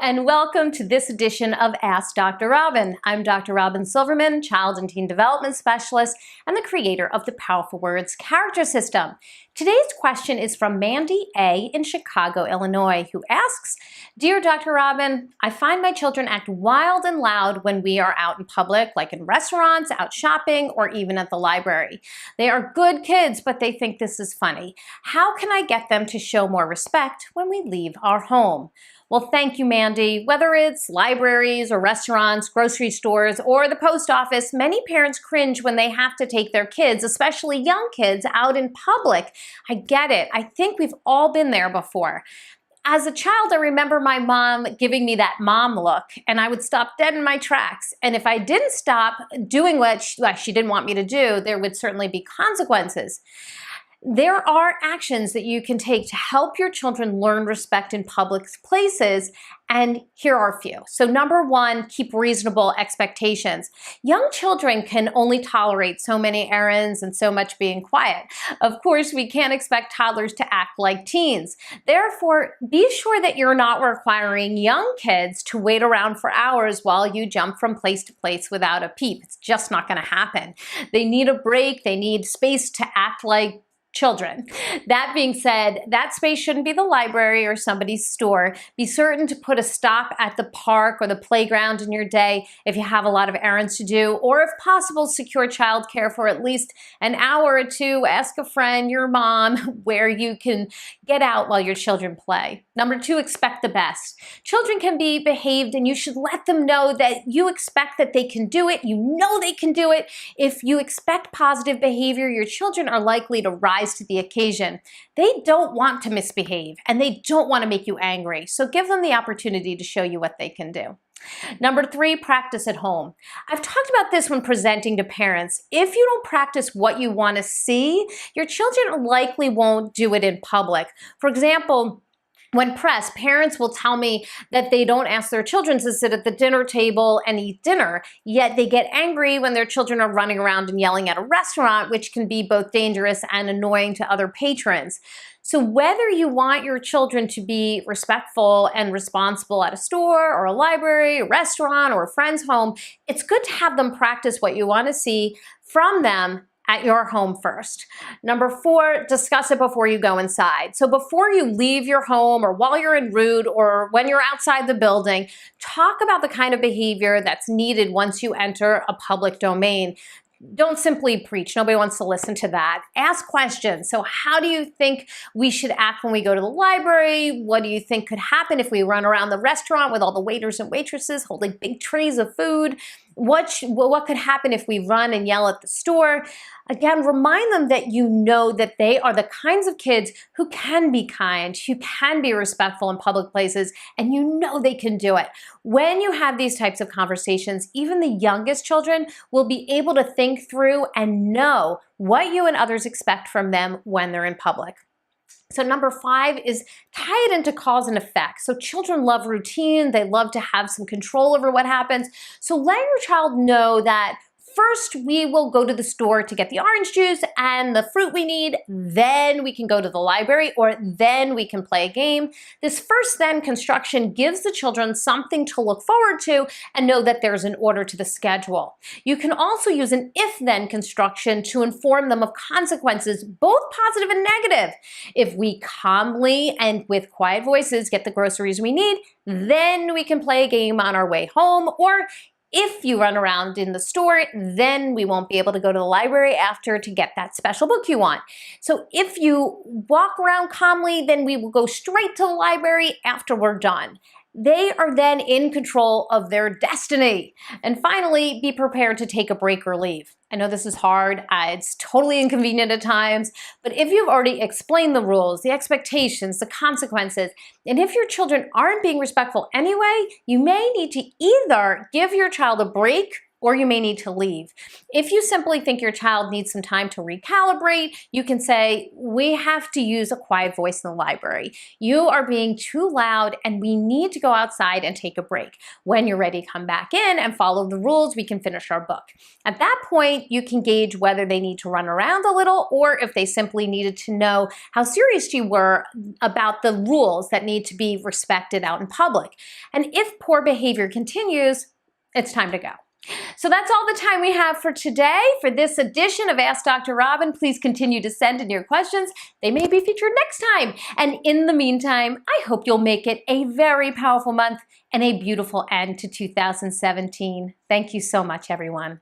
and welcome to this edition of Ask Dr. Robyn. I'm Dr. Robyn Silverman, Child and Teen Development Specialist and the creator of the Powerful Words Character System. Today's question is from Mandy A. in Chicago, Illinois, who asks, Dear Dr. Robyn, I find my children act wild and loud when we are out in public, like in restaurants, out shopping, or even at the library. They are good kids, but they think this is funny. How can I get them to show more respect when we leave our home? Well, thank you, Mandy. Whether it's libraries or restaurants, grocery stores, or the post office, many parents cringe when they have to take their kids, especially young kids, out in public. I get it. I think we've all been there before. As a child, I remember my mom giving me that mom look, and I would stop dead in my tracks. And if I didn't stop doing what she didn't want me to do, there would certainly be consequences. There are actions that you can take to help your children learn respect in public places, and here are a few. So number one, keep reasonable expectations. Young children can only tolerate so many errands and so much being quiet. Of course, we can't expect toddlers to act like teens. Therefore, be sure that you're not requiring young kids to wait around for hours while you jump from place to place without a peep. It's just not going to happen. They need a break. They need space to act like children. That being said, that space shouldn't be the library or somebody's store. Be certain to put a stop at the park or the playground in your day if you have a lot of errands to do, or if possible, secure childcare for at least an hour or two. Ask a friend, your mom, where you can get out while your children play. Number two, expect the best. Children can be behaved, and you should let them know that you expect that they can do it. You know they can do it. If you expect positive behavior, your children are likely to rise to the occasion. They don't want to misbehave, and they don't want to make you angry. So give them the opportunity to show you what they can do. Number three, practice at home. I've talked about this when presenting to parents. If you don't practice what you want to see, your children likely won't do it in public. For example, when pressed, parents will tell me that they don't ask their children to sit at the dinner table and eat dinner, yet they get angry when their children are running around and yelling at a restaurant, which can be both dangerous and annoying to other patrons. So whether you want your children to be respectful and responsible at a store or a library, a restaurant, or a friend's home, it's good to have them practice what you want to see from them at your home first. Number four, discuss it before you go inside. So before you leave your home, or while you're en route, or when you're outside the building, talk about the kind of behavior that's needed once you enter a public domain. Don't simply preach. Nobody wants to listen to that. Ask questions. So how do you think we should act when we go to the library? What do you think could happen if we run around the restaurant with all the waiters and waitresses holding big trays of food? What could happen if we run and yell at the store? Again, remind them that you know that they are the kinds of kids who can be kind, who can be respectful in public places, and you know they can do it. When you have these types of conversations, even the youngest children will be able to think through and know what you and others expect from them when they're in public. So number five is tie it into cause and effect. So children love routine. They love to have some control over what happens. So let your child know that first, we will go to the store to get the orange juice and the fruit we need. Then we can go to the library, or then we can play a game. This first then construction gives the children something to look forward to and know that there's an order to the schedule. You can also use an if-then construction to inform them of consequences, both positive and negative. If we calmly and with quiet voices get the groceries we need, then we can play a game on our way home. Or if you run around in the store, then we won't be able to go to the library after to get that special book you want. So if you walk around calmly, then we will go straight to the library after we're done. They are then in control of their destiny. And finally, be prepared to take a break or leave. I know this is hard, it's totally inconvenient at times, but if you've already explained the rules, the expectations, the consequences, and if your children aren't being respectful anyway, you may need to either give your child a break or you may need to leave. If you simply think your child needs some time to recalibrate, you can say, we have to use a quiet voice in the library. You are being too loud and we need to go outside and take a break. When you're ready, come back in and follow the rules. We can finish our book. At that point, you can gauge whether they need to run around a little or if they simply needed to know how serious you were about the rules that need to be respected out in public. And if poor behavior continues, it's time to go. So that's all the time we have for today. For this edition of Ask Dr. Robyn, please continue to send in your questions. They may be featured next time. And in the meantime, I hope you'll make it a very powerful month and a beautiful end to 2017. Thank you so much, everyone.